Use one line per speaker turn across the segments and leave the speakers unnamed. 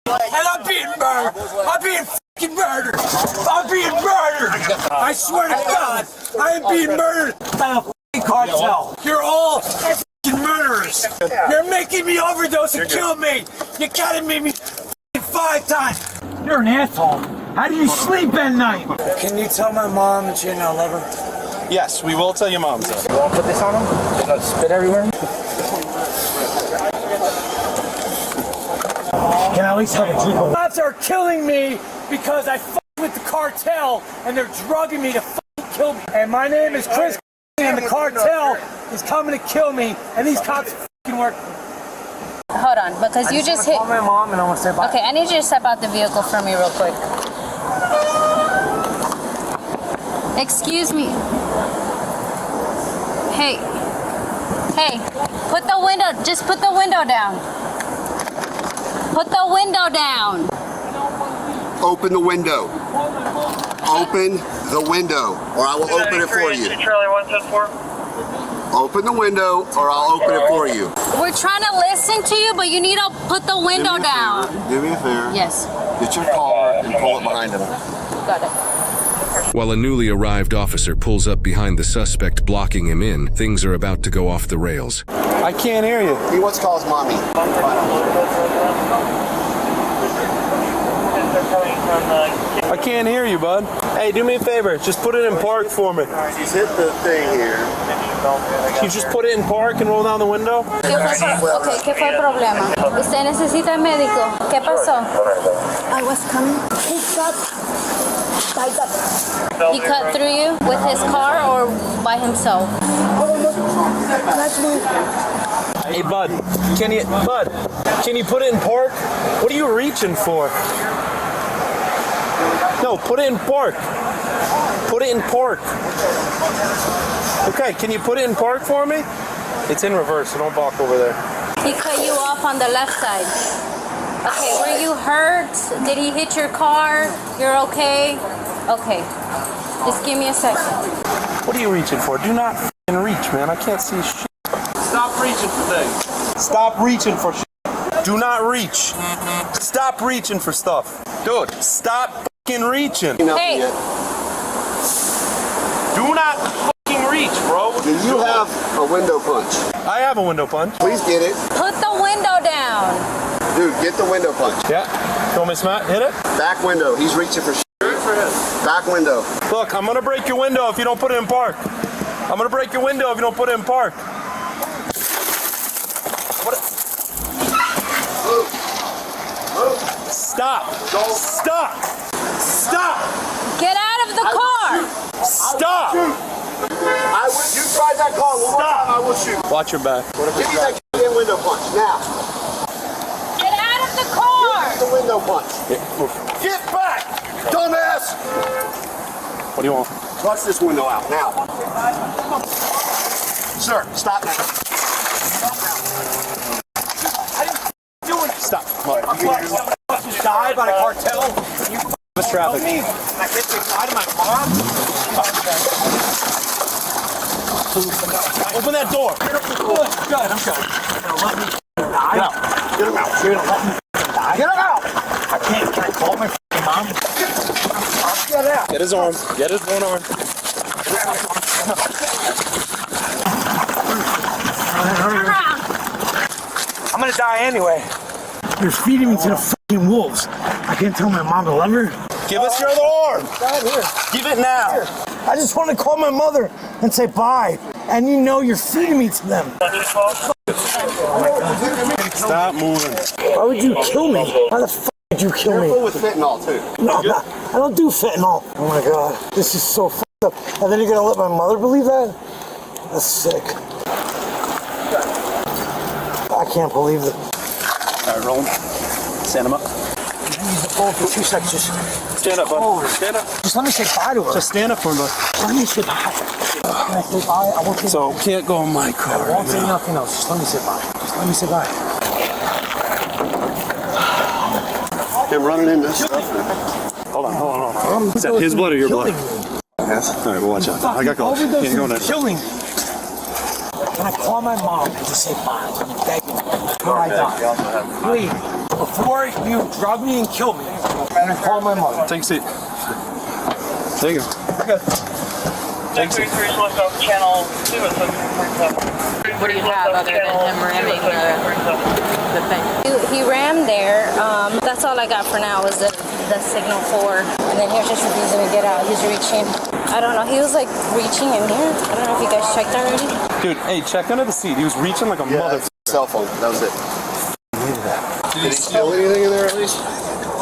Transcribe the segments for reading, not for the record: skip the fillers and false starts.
And I'm being murdered. I'm being fucking murdered. I'm being murdered. I swear to God, I am being murdered by a fucking cartel. You're all fucking murderers. You're making me overdose and kill me. You gotta make me fucking 5 times. You're an asshole. How do you sleep at night? Can you tell my mom that you don't love her?
Yes, we will tell your mom.
You want to put this on him? There's no spit everywhere. Can I at least have a drink? Cops are killing me because I f***ed with the cartel and they're drugging me to f***ing kill me. And my name is Chris and the cartel is coming to kill me and these cops f***ing work.
Hold on, because you just hit.
Call my mom and I want to say bye.
Okay, I need you to step out the vehicle for me real quick. Excuse me. Hey, put the window. Just put the window down. Put the window down.
Open the window. Open the window, or I will open it for you.
Charlie 174.
Open the window, or I'll open it for you.
We're trying to listen to you, but you need to put the window down.
Do me a favor.
Yes.
Get your car and pull it behind him.
Got it.
While a newly arrived officer pulls up behind the suspect blocking him in, things are about to go off the rails.
I can't hear you.
He wants to call his mommy.
I can't hear you, bud. Hey, do me a favor. Just put it in park for me.
He's hit the thing here.
Can you just put it in park and roll down the window?
¿Qué fue el problema? ¿Usted necesita el médico? ¿Qué pasó?
I was coming. He got tied up.
He cut through you with his car or by himself?
Hey, bud. Can you put it in park? What are you reaching for? No, put it in park. Put it in park. Okay, can you put it in park for me? It's in reverse, so don't balk over there.
He cut you off on the left side. Okay, were you hurt? Did he hit your car? You're okay? Okay. Just give me a second.
What are you reaching for? Do not f***ing reach, man. I can't see shit. Stop reaching for things. Stop reaching for shit. Do not reach. Stop reaching for stuff. Dude, stop f***ing reaching.
Hey.
Do not f***ing reach, bro.
Do you have a window punch?
I have a window punch.
Please get it.
Put the window down.
Dude, get the window punch.
Yeah. You want me to smack? Hit it?
Back window. He's reaching for shit. Back window.
Look, I'm gonna break your window if you don't put it in park. I'm gonna break your window if you don't put it in park. Stop. Stop. Stop.
Get out of the car.
Stop.
You try that car one more time, I will shoot.
Watch your back.
Give me that goddamn window punch now.
Get out of the car.
The window punch.
Get back,
Dumbass!
What do you want?
Bust this window out now. Sir, stop now.
Stop.
You died by the cartel. You
What's traffic?
me. I get to side of my mom.
Open that door.
Good, I'm good. You're gonna let me die?
Get out.
Get him out. You're gonna let me die? Get him out! Can I call my mom? Get out.
Get his arm. Get his one arm.
I'm gonna die anyway. You're feeding me to the fucking wolves. I can't tell my mom to love her.
Give us your other arm.
Right here.
Give it now.
Here. I just want to call my mother and say bye. And you know you're feeding me to them.
Stop moving.
Why would you kill me? Why the fuck would you kill me?
Careful with fentanyl, too.
No, I don't do fentanyl. Oh my god, this is so fucked up. And then you're gonna let my mother believe that? That's sick. I can't believe it.
All right, roll him. Stand him up.
Use the phone for 2 seconds. Just
Stand up, bud. Stand up.
Just let me say bye to her.
Just stand up for him, bud.
Let me say bye. Can I say bye? I won't say
So, can't go in my car.
I won't say nothing else. Just let me say bye. Just let me say bye.
Him running into stuff.
Hold on. Is that his blood or your blood? Yes. All right, well, watch out. I got calls. Can't go in there.
Killing me. Can I call my mom and just say bye? I'm begging her before I die? Please. before you drug me and kill me. I'm gonna call my mother.
Take a seat. There you go. Good.
What do you have other than him ramming the thing? He rammed there. That's all I got for now was the signal 4. And then here's just refusing to get out. He's reaching. I don't know. He was like reaching in here. I don't know if you guys checked already.
Dude, hey, check under the seat. He was reaching like a mother.
Cell phone. That was it.
Did
he steal anything in there at least?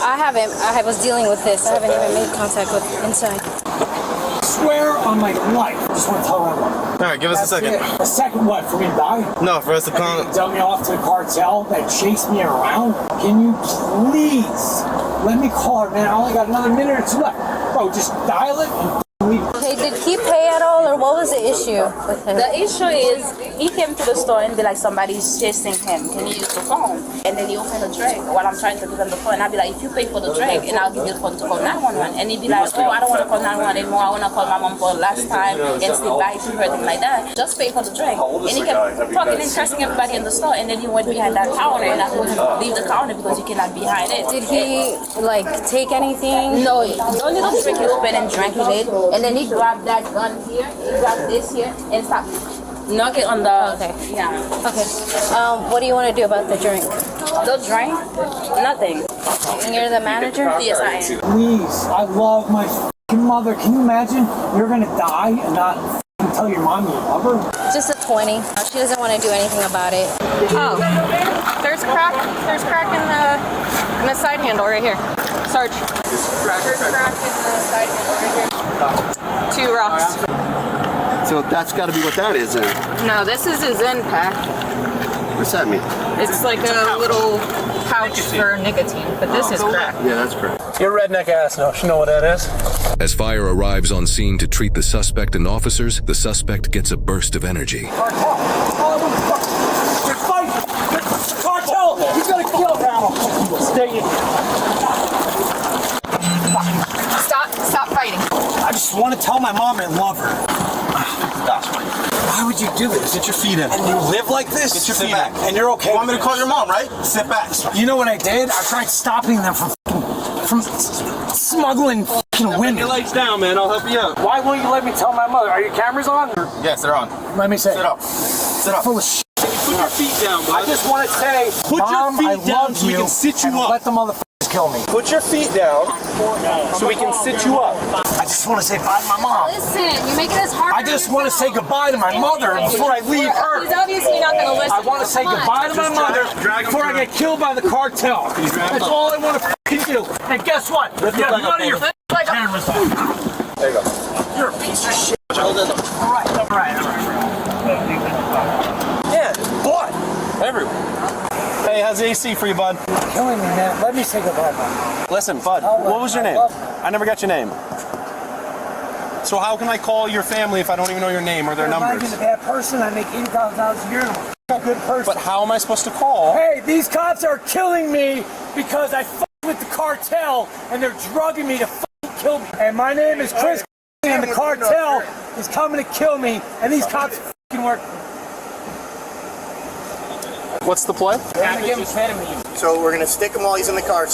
I haven't. I was dealing with this. I haven't even made contact with inside.
Swear on my life. I just want to tell everyone.
All right, give us a second.
A second what? For me to die?
No, for us to come.
Dump me off to the cartel that chased me around? Can you please let me call her, man? I only got another minute or 2 left. Bro, just dial it and leave.
Hey, did he pay at all, or what was the issue with him?
The issue is he came to the store and be like, somebody's chasing him. Can you use the phone? And then he opened the drink while I'm trying to give him the phone. I'll be like, if you pay for the drink, and I'll give you the phone to call 911. And he'd be like, oh, I don't want to call 911 anymore. I want to call my mom for the last time and say bye to her, thing like that. Just pay for the drink. And he kept talking and cursing everybody in the store. And then he went behind that counter, and I told him, leave the counter because you cannot be behind it.
Did he like take anything?
No, only the drink he opened and drank it. And then he grabbed that gun here, he grabbed this here, and stopped. Knock it on the.
Okay.
Yeah.
Okay. What do you want to do about the drink?
The drink? Nothing.
And you're the manager?
Yes, I am.
Please, I love my f***ing mother. Can you imagine you're gonna die and not f***ing tell your mom you love her?
Just a 20. She doesn't want to do anything about it. Oh, there's crack. There's crack in the side handle right here. Sarge. There's crack in the side handle right here. 2 rocks.
So that's got to be what that is then.
No, this is a Zen pack.
What's that mean?
It's like a little pouch for nicotine, but this is crack.
Yeah, that's correct.
Your redneck ass knows. You know what that is?
As fire arrives on scene to treat the suspect and officers, the suspect gets a burst of energy.
Cartel! They're fighting! Cartel! He's gonna kill now! Stay in.
Stop fighting.
I just want to tell my mom I love her. Why would you do this?
Get your feet in.
And you live like this?
Get your
Sit
feet
back.
in.
And you're okay.
You want me to call your mom, right? Sit back.
You know what I did? I tried stopping them from smuggling women.
Your legs down, man. I'll help you out.
Why won't you let me tell my mother? Are your cameras on?
Yes, they're on.
Let me say.
Sit up. Sit up.
Full of shit.
Put your feet down, bud.
I just want to say,
Put your
Mom,
feet
I
down
love
so we
you,
can sit you
and
up.
let the motherfuckers kill me.
Put your feet down so we can sit you up.
I just want to say bye to my mom.
Listen, you're making this hard.
I just want to say goodbye to my mother before I leave her.
He's obviously not going to listen.
I want to say goodbye to my mother before I get killed by the cartel. That's all I want to do. And guess what? You have none of your cameras on.
There you go.
You're a piece of shit. All right. Yeah, what?
Everywhere. Hey, how's the AC for you, bud?
You're killing me, man. Let me say goodbye, Mom.
Listen, bud, what was your name? I never got your name. So how can I call your family if I don't even know your name or their
I'm
numbers?
not a bad person. I make $80,000 a year and I'm a good person.
But how am I supposed to call?
Hey, these cops are killing me because I f***ed with the cartel and they're drugging me to f***ing kill me. And my name is Chris and the cartel is coming to kill me and these cops f***ing work.
What's the play?
So we're gonna stick him while he's in the car,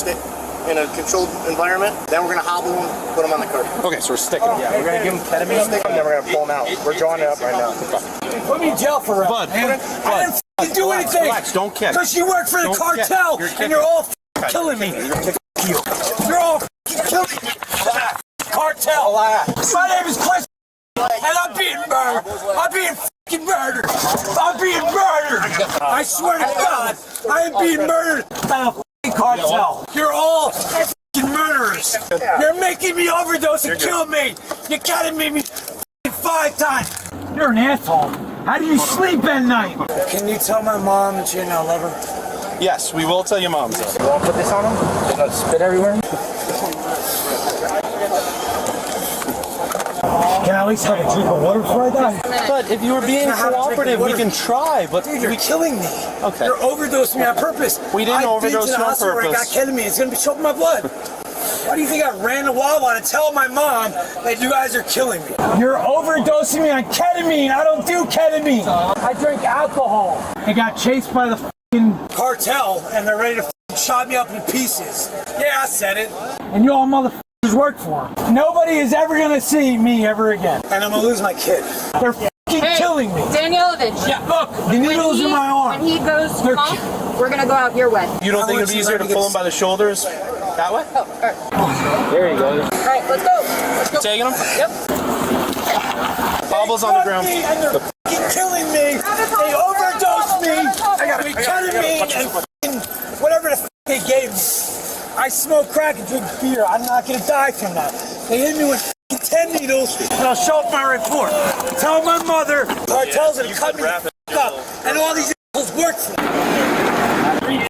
in a controlled environment. Then we're gonna hobble him, put him on the car.
Okay, so we're sticking him.
Yeah, we're gonna give him ketamine, then we're gonna pull him out. We're drawing it up right now.
Put me in jail for
Bud,
man. I didn't f***ing do anything.
Relax, don't kick.
Because you work for the
Don't
cartel
kick.
and you're all f***ing killing me. You're all f***ing killing me. Cartel. My name is Chris and I'm being murdered. I'm being f***ing murdered. I'm being murdered. I swear to God, I am being murdered by the f***ing cartel. You're all f***ing murderers. You're making me overdose and kill me. You gotta make me f***ing 5 times. You're an asshole. How do you sleep at night? Can you tell my mom that you know love her?
Yes, we will tell your mom.
You wanna put this on him? They're gonna spit everywhere.
Can I at least have a drink of water before I die?
But if you were being cooperative, we can try, but
Dude, you're killing me.
Okay.
You're overdosing me on purpose.
We didn't overdose you on
I've been to the hospital where I got
purpose.
ketamine. It's gonna be choking my blood. Why do you think I ran to Wawa to tell my mom that you guys are killing me? You're overdosing me on ketamine. I don't do ketamine. I drink alcohol. I got chased by the f***ing cartel and they're ready to f***ing shot me up in pieces. Yeah, I said it. And you all motherfuckers work for him. Nobody is ever gonna see me ever again. And I'm gonna lose my kid. They're killing me.
Danielovich.
Yeah, look, the needle's in my arm.
When he goes pump, we're gonna go out your way.
You don't think it'd be easier to pull him by the shoulders that way?
Oh, all right.
There you go.
All right, let's go. Let's go.
Taking him?
Yep.
Bobbles on the ground.
And they're fucking killing me. They overdosed me. I got ketamine and fucking whatever the fuck they gave me. I smoke crack and drink beer. I'm not gonna die from that. They hit me with 10 needles, and I'll show up my report. Tell my mother, or tells her to cut me the fuck up, and all these assholes work for me.